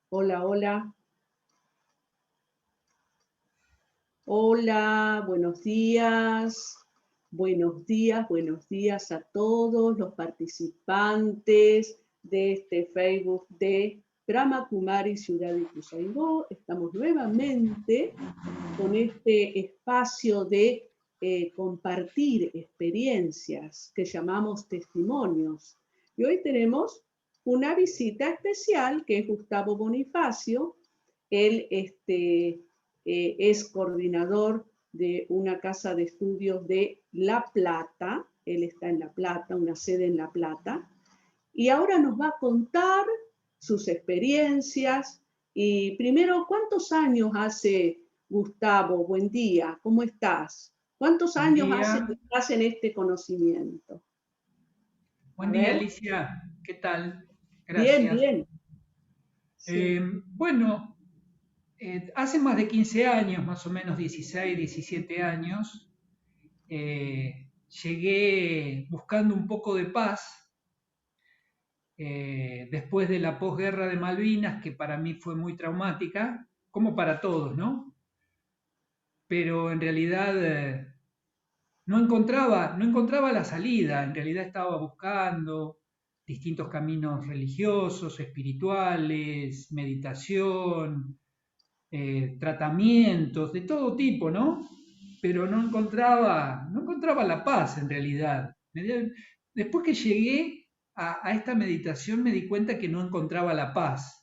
Hola, hola. Hola, buenos días. Buenos días a todos los participantes de este Facebook de Brahma Kumari Ciudad de Ituzaingó. Estamos nuevamente con este espacio de compartir experiencias que llamamos testimonios. Y hoy tenemos una visita especial que es Gustavo Bonifacio. Él es coordinador de una casa de estudios de La Plata. Él está en La Plata, una sede en La Plata. Y ahora nos va a contar sus experiencias. Y primero, ¿cuántos años hace Gustavo? Buen día, ¿cómo estás? ¿Cuántos Buen años hace que día, estás en este conocimiento? A buen día ver, Alicia, ¿qué tal? bien, Gracias. bien. Sí. Bueno, hace más de 15 años, más o menos 16, 17 años, llegué buscando un poco de paz después de la posguerra de Malvinas, que para mí fue muy traumática, como para todos, ¿no? Pero en realidad no encontraba la salida, en realidad estaba buscando distintos caminos religiosos, espirituales, meditación, tratamientos de todo tipo, ¿no? Pero no encontraba la paz en realidad. Después que llegué a esta meditación me di cuenta que no encontraba la paz,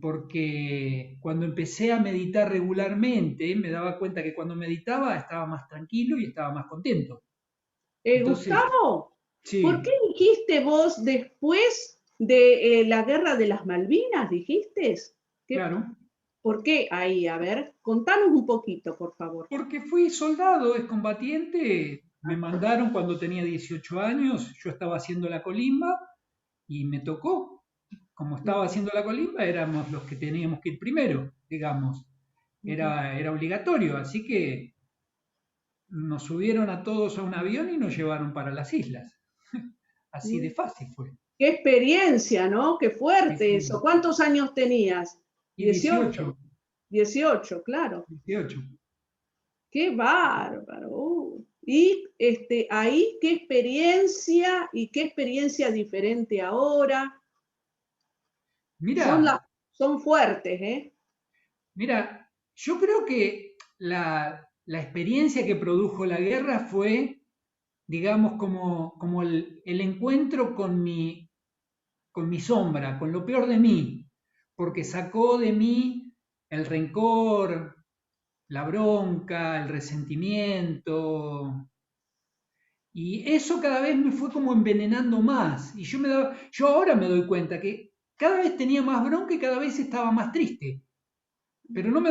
porque cuando empecé a meditar regularmente me daba cuenta que cuando meditaba estaba más tranquilo y estaba más contento. Entonces, Gustavo, ¿por qué sí, dijiste vos después de la guerra de las Malvinas, dijiste? ¿Qué, claro, ¿Por qué ahí? A ver, contanos un poquito, por favor. porque fui soldado, es combatiente, me mandaron cuando tenía 18 años, yo estaba haciendo la colimba y me tocó. Como estaba Ujú, haciendo la colimba, éramos los que teníamos que ir primero, digamos. ujú. Era obligatorio, así que nos subieron a todos a un avión y nos llevaron para las islas. Así de fácil fue. Qué experiencia, ¿no? Qué Sí, fuerte sí. eso. ¿Cuántos años tenías? Y 18, 18. 18, claro. 18. Qué bárbaro. Y ahí, qué experiencia diferente ahora. Son, Mira, la, son fuertes, ¿eh? Mira, yo creo que la experiencia que produjo la guerra fue, digamos, como el encuentro con mi sombra, con lo peor de mí, porque sacó de mí el rencor, la bronca, el resentimiento, y eso cada vez me fue como envenenando más. Y yo ahora me doy cuenta que cada vez tenía más bronca y cada vez estaba más triste. Pero no me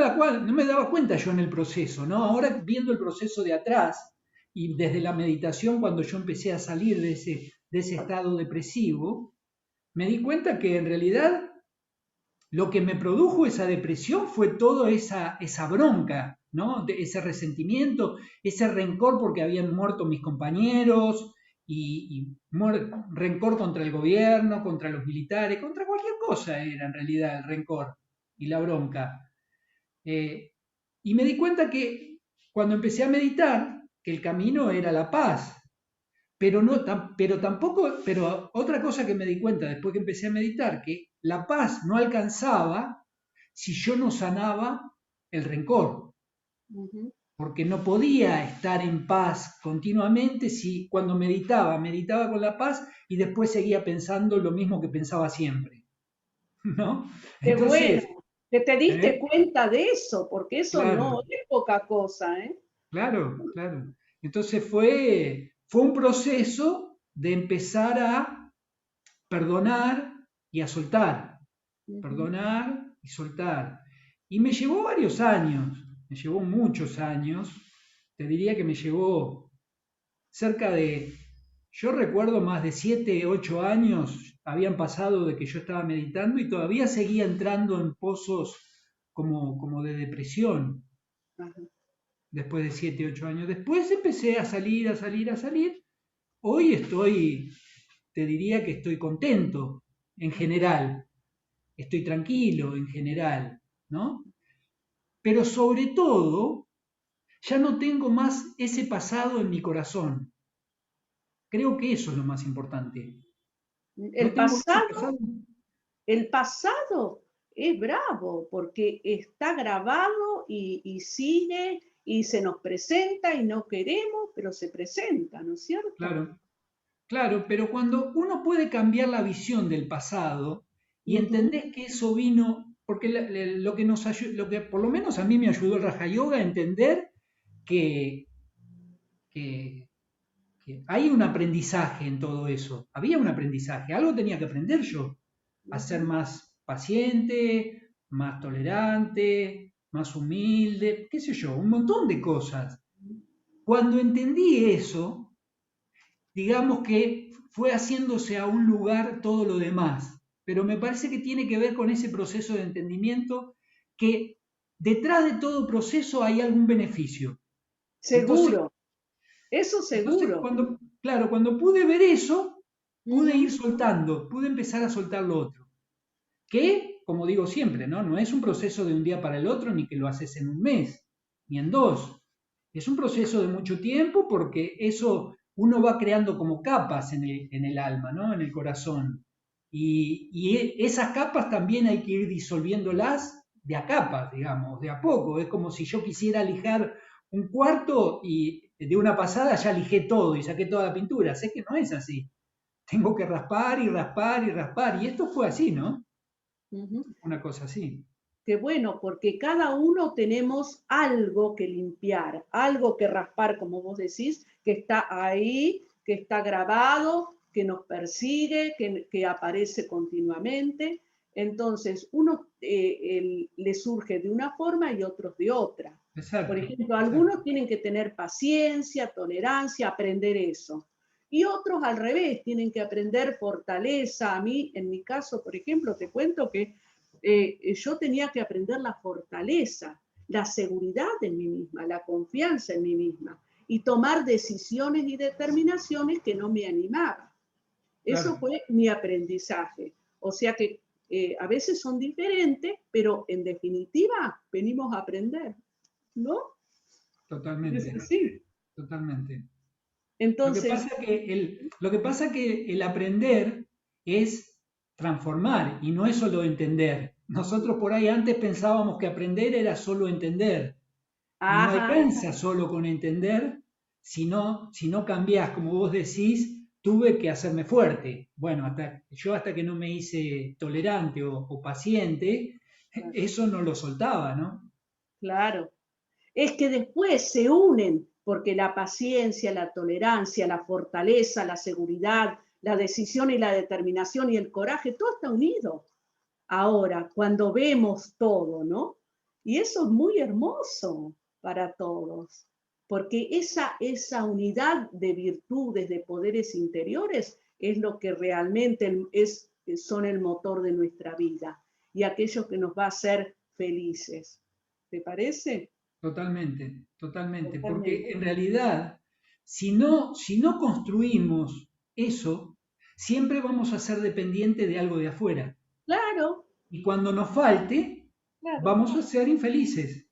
daba cuenta yo en el proceso, ¿no? Ahora viendo el proceso de atrás y desde la meditación cuando yo empecé a salir de ese estado depresivo, me di cuenta que en realidad lo que me produjo esa depresión fue toda esa bronca, ¿no? Ese resentimiento, ese rencor porque habían muerto mis compañeros y rencor contra el gobierno, contra los militares, contra cualquier cosa era en realidad el rencor y la bronca. Eh, y me di cuenta que cuando empecé a meditar, que el camino era la paz, pero, no, pero tampoco, pero otra cosa que me di cuenta después que empecé a meditar, que la paz no alcanzaba si yo no sanaba el rencor, Ujú. porque no podía estar en paz continuamente si cuando meditaba con la paz y después seguía pensando lo mismo que pensaba siempre, ¿no? Qué bueno Entonces, que te diste ¿eh? cuenta de eso, porque eso no Claro. es poca cosa, ¿eh? Claro, claro. Entonces fue un proceso de empezar a perdonar y a soltar, Ujú. perdonar y soltar. Y me llevó varios años, me llevó muchos años, te diría que me llevó cerca de, yo recuerdo más de 7, 8 años habían pasado de que yo estaba meditando y todavía seguía entrando en pozos como de depresión Ajá. después de 7, 8 años. Después empecé a salir, a salir, a salir. Hoy te diría que estoy contento en general, estoy tranquilo en general, ¿no? Pero sobre todo, ya no tengo más ese pasado en mi corazón. Creo que eso es lo más importante. No El tengo ese pasado, pasado. el pasado es bravo porque está grabado y sigue y se nos presenta y no queremos, pero se presenta, ¿no es cierto? Claro, claro, pero cuando uno puede cambiar la visión del pasado y Ujú. entendés que eso vino, porque lo que nos lo que por lo menos a mí me ayudó el Raja Yoga a entender que, que, que hay un aprendizaje en todo eso. Había un aprendizaje, algo tenía que aprender yo, a ser Ujú. más paciente, más tolerante, más humilde, qué sé yo, un montón de cosas. Cuando entendí eso, digamos que fue haciéndose a un lugar todo lo demás, pero me parece que tiene que ver con ese proceso de entendimiento que detrás de todo proceso hay algún beneficio. Entonces, Seguro, eso entonces seguro. cuando, claro, cuando pude ver eso, pude ir Ujú. soltando, pude empezar a soltar lo otro. Que, como digo siempre, ¿no? No es un proceso de un día para el otro, ni que lo haces en un mes, ni en dos. Es un proceso de mucho tiempo porque eso uno va creando como capas en el alma, ¿no? En el corazón. Esas capas también hay que ir disolviéndolas de a capas, digamos, de a poco. Es como si yo quisiera lijar un cuarto y de una pasada ya lijé todo y saqué toda la pintura. Sé que no es así. Tengo que raspar y raspar y raspar. Y esto fue así, ¿no? Ujú. Una cosa así. Qué bueno, porque cada uno tenemos algo que limpiar, algo que raspar, como vos decís, que está ahí, que está grabado, que nos persigue, que aparece continuamente. Entonces, uno le surge de una forma y otros de otra. Por Exacto, ejemplo, exacto. algunos tienen que tener paciencia, tolerancia, aprender eso. Y otros al revés, tienen que aprender fortaleza. A mí, en mi caso, por ejemplo, te cuento que yo tenía que aprender la fortaleza, la seguridad en mí misma, la confianza en mí misma y tomar decisiones y determinaciones que no me animaba. Eso Claro, fue mi aprendizaje. O sea que a veces son diferentes, pero en definitiva venimos a aprender, ¿no? Es totalmente, así. totalmente. Entonces, Lo que pasa que el aprender es transformar y no es solo entender. Nosotros por ahí antes pensábamos que aprender era solo entender. Y no ajá, alcanza solo con entender, si no cambiás, como vos decís, tuve que hacerme fuerte. Bueno, yo hasta que no me hice tolerante o paciente, eso no lo soltaba, ¿no? claro. Es que después se unen, porque la paciencia, la tolerancia, la fortaleza, la seguridad, la decisión y la determinación y el coraje, todo está unido. Ahora, cuando vemos todo, ¿no? Y eso es muy hermoso para todos, porque esa unidad de virtudes, de poderes interiores, es lo que realmente son el motor de nuestra vida y aquello que nos va a hacer felices. ¿Te parece? Totalmente, totalmente. Porque Totalmente. en realidad, si no construimos eso, siempre vamos a ser dependientes de algo de afuera. Claro, Y cuando nos falte, claro, vamos a ser infelices.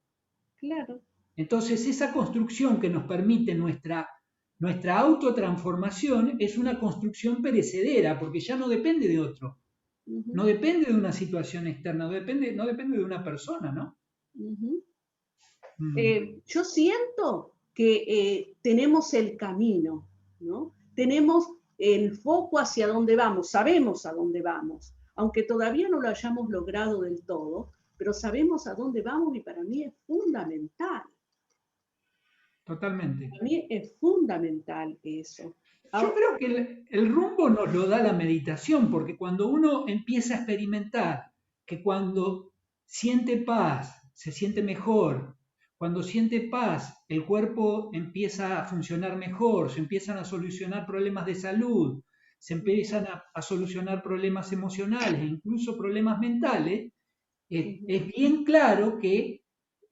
claro. Entonces, esa construcción que nos permite nuestra autotransformación es una construcción perecedera, porque ya no depende de otro, Uh -huh, no depende de una situación externa, no depende de una persona, ¿no? uh -huh. Mm, Yo siento que tenemos el camino, ¿no? Tenemos el foco hacia dónde vamos, sabemos a dónde vamos, aunque todavía no lo hayamos logrado del todo, pero sabemos a dónde vamos y para mí es fundamental. totalmente. Para mí es fundamental eso. Yo Ahora, creo que el rumbo nos lo da la meditación, porque cuando uno empieza a experimentar que cuando siente paz, se siente mejor, cuando siente paz, el cuerpo empieza a funcionar mejor, se empiezan a solucionar problemas de salud, se empiezan a solucionar problemas emocionales, e incluso problemas mentales, es bien claro que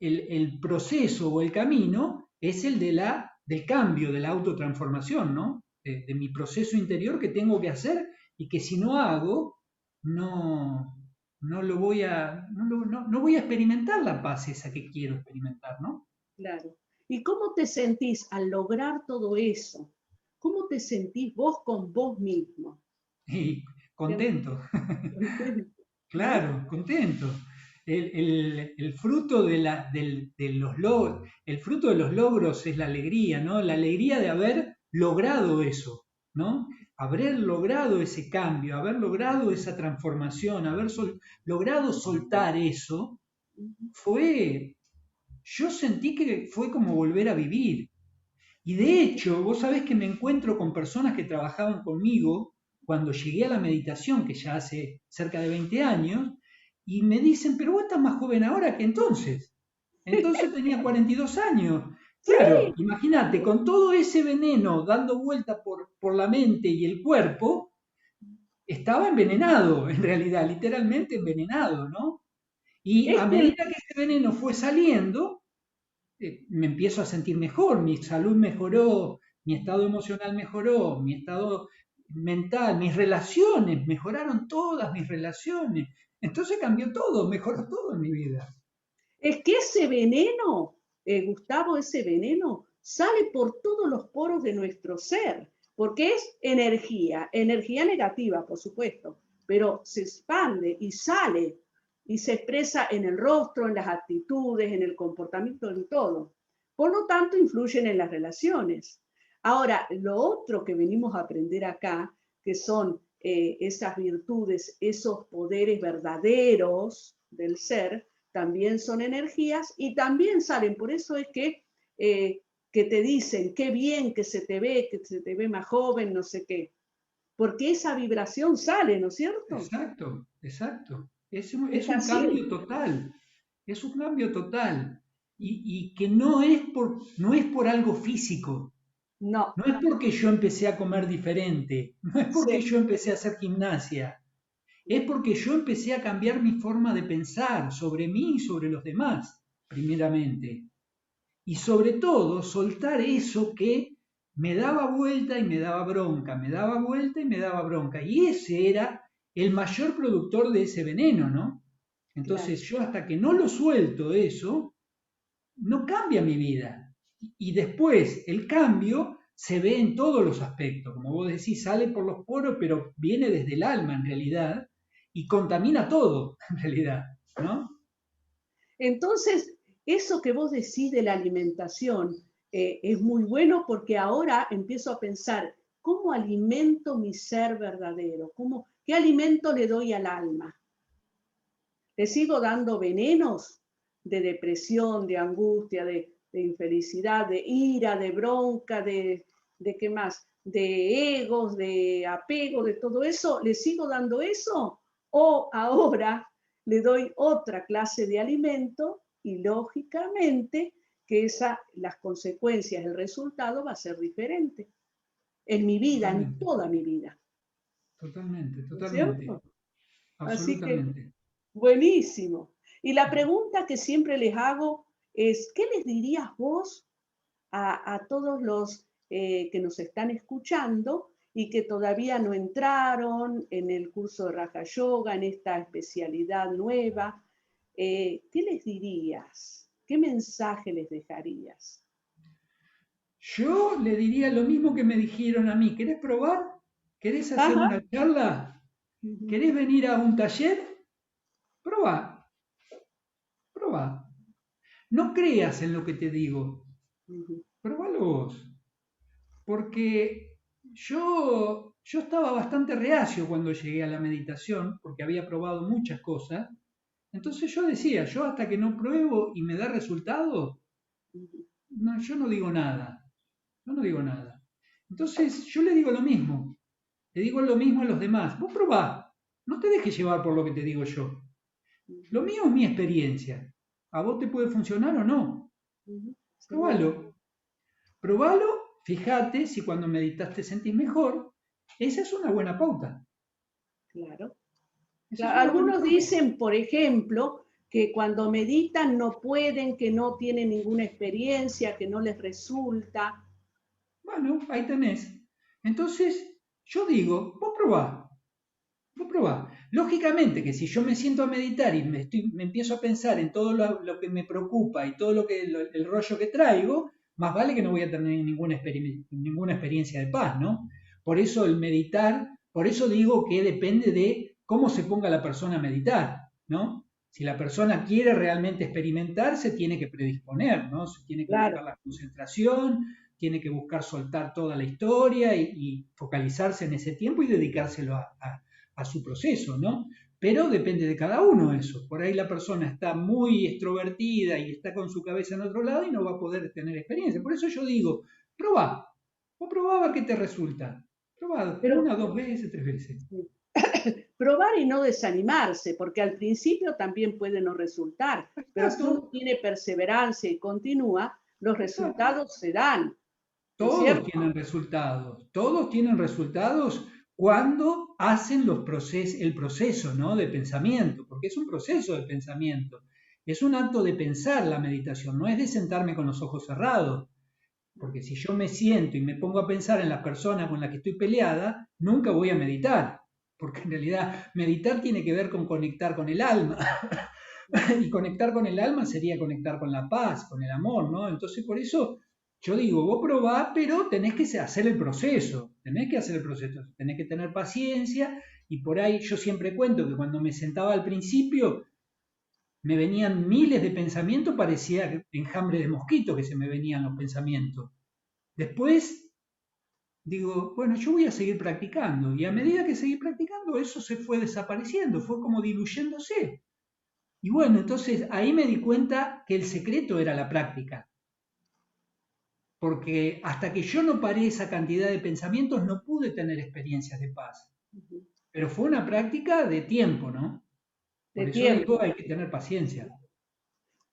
el proceso o el camino es el del cambio, de la autotransformación, ¿no? De mi proceso interior que tengo que hacer y que si no hago, no, no voy a experimentar la paz esa que quiero experimentar, ¿no? claro. ¿Y cómo te sentís al lograr todo eso? ¿Cómo te sentís vos con vos mismo? Y ¿Qué- contento. ¿No? Claro, contento. El fruto de los logros, el fruto de los logros es la alegría, ¿no? La alegría de haber logrado eso, ¿no? Haber logrado ese cambio, haber logrado esa transformación, logrado soltar eso, fue, yo sentí que fue como volver a vivir. Y de hecho, vos sabés que me encuentro con personas que trabajaban conmigo cuando llegué a la meditación, que ya hace cerca de 20 años, y me dicen, pero vos estás más joven ahora que entonces. Entonces tenía 42 años. Sí, Claro, imagínate, con todo ese veneno dando vuelta por la mente y el cuerpo, estaba envenenado, en realidad, literalmente envenenado, ¿no? Y a es que medida que ese veneno fue saliendo, me empiezo a sentir mejor, mi salud mejoró, mi estado emocional mejoró, mi estado mental, mis relaciones, mejoraron todas mis relaciones. Entonces cambió todo, mejoró todo en mi vida. Es que ese veneno, Gustavo, ese veneno sale por todos los poros de nuestro ser, porque es energía, energía negativa, por supuesto, pero se expande y sale y se expresa en el rostro, en las actitudes, en el comportamiento, en todo. Por lo tanto, influyen en las relaciones. Ahora, lo otro que venimos a aprender acá, que son esas virtudes, esos poderes verdaderos del ser, también son energías y también salen. Por eso es que te dicen, qué bien que se te ve más joven, no sé qué. Porque esa vibración sale, ¿no es cierto? Exacto, exacto. Es Es un así. cambio total, es un cambio total. Y que no es por algo físico, No, no es porque yo empecé a comer diferente, no es porque sí, yo empecé a hacer gimnasia, es porque yo empecé a cambiar mi forma de pensar sobre mí y sobre los demás, primeramente. Y sobre todo, soltar eso que me daba vuelta y me daba bronca, me daba vuelta y me daba bronca. Y ese era el mayor productor de ese veneno, ¿no? claro. Entonces yo hasta que no lo suelto eso, no cambia mi vida. Y después el cambio se ve en todos los aspectos, como vos decís, sale por los poros, pero viene desde el alma en realidad y contamina todo en realidad, ¿no? Entonces, eso que vos decís de la alimentación es muy bueno porque ahora empiezo a pensar, ¿cómo alimento mi ser verdadero? ¿Qué alimento le doy al alma? ¿Le sigo dando venenos de depresión, de angustia, de infelicidad, de ira, de bronca, de qué más? De egos, de apego, de todo eso? ¿Le sigo dando eso? ¿O ahora le doy otra clase de alimento y lógicamente que las consecuencias, el resultado va a ser diferente en mi vida, en Totalmente, toda mi vida? totalmente, ¿No es totalmente, cierto? Así que absolutamente. buenísimo. Y la pregunta que siempre les hago es, ¿qué les dirías vos a todos los que nos están escuchando y que todavía no entraron en el curso de Raja Yoga, en esta especialidad nueva? ¿Qué les dirías? ¿Qué mensaje les dejarías? Yo le diría lo mismo que me dijeron a mí. ¿Querés probar? ¿Querés hacer Ajá. una charla? Ujú, ¿Querés venir a un taller? Probá, probá. No creas en lo que te digo. ujú, Probalo vos. Porque yo estaba bastante reacio cuando llegué a la meditación, porque había probado muchas cosas. Entonces yo decía, yo hasta que no pruebo y me da resultado, ujú, no, yo no digo nada. Yo no digo nada. Entonces yo le digo lo mismo. Le digo lo mismo a los demás. Vos probá. No te dejes llevar por lo que te digo yo. Lo ujú, mío es mi experiencia. ¿A vos te puede funcionar o no? ujú. Seguro, Probalo. Probalo, fíjate si cuando meditas te sentís mejor. Esa es una buena pauta. claro. Esa es Claro, una buena algunos pauta. dicen, por ejemplo, que cuando meditan no pueden, que no tienen ninguna experiencia, que no les resulta. Bueno, ahí tenés. Entonces, yo digo, vos probá. Vos probá. Lógicamente que si yo me siento a meditar y me empiezo a pensar en todo lo que me preocupa y todo el rollo que traigo, más vale que no voy a tener ninguna experiencia de paz, ¿no? Por eso el meditar, por eso digo que depende de cómo se ponga la persona a meditar, ¿no? Si la persona quiere realmente experimentar, se tiene que predisponer, ¿no? Se tiene que buscar Claro. la concentración, tiene que buscar soltar toda la historia y focalizarse en ese tiempo y dedicárselo a su proceso, ¿no? Pero depende de cada uno eso. Por ahí la persona está muy extrovertida y está con su cabeza en otro lado y no va a poder tener experiencia. Por eso yo digo, probá, o probá a ver qué te resulta. Probá Pero una, dos veces, tres veces. probar y no desanimarse, porque al principio también puede no resultar, pero si uno Exacto, tiene perseverancia y continúa, los exacto. resultados se dan, ¿no es Todos cierto? tienen resultados cuando hacen el proceso, ¿no? De pensamiento, porque es un proceso de pensamiento, es un acto de pensar la meditación, no es de sentarme con los ojos cerrados, porque si yo me siento y me pongo a pensar en la persona con la que estoy peleada, nunca voy a meditar, porque en realidad meditar tiene que ver con conectar con el alma, y conectar con el alma sería conectar con la paz, con el amor, ¿no? Entonces por eso yo digo, vos probá, pero tenés que hacer el proceso, tenés que hacer el proceso, tenés que tener paciencia y por ahí yo siempre cuento que cuando me sentaba al principio me venían miles de pensamientos, parecía enjambre de mosquito que se me venían los pensamientos. Después digo, bueno, yo voy a seguir practicando y a medida que seguí practicando eso se fue desapareciendo, fue como diluyéndose. Y bueno, entonces ahí me di cuenta que el secreto era la práctica, porque hasta que yo no paré esa cantidad de pensamientos no pude tener experiencias de paz. Pero fue una práctica de tiempo, ¿no? De Por eso digo, tiempo. hay que tener paciencia.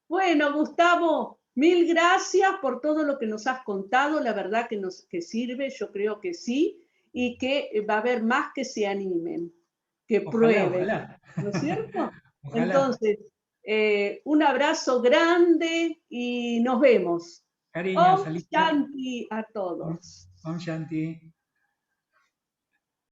Bueno, Gustavo, mil gracias por todo lo que nos has contado. La verdad que sirve, yo creo que sí, y que va a haber más que se animen, que Ojalá, prueben, ojalá. ¿no es cierto? Ojalá. Entonces, un abrazo grande y nos vemos. Cariño, Om Salita. Shanti a Om, todos. Om Shanti.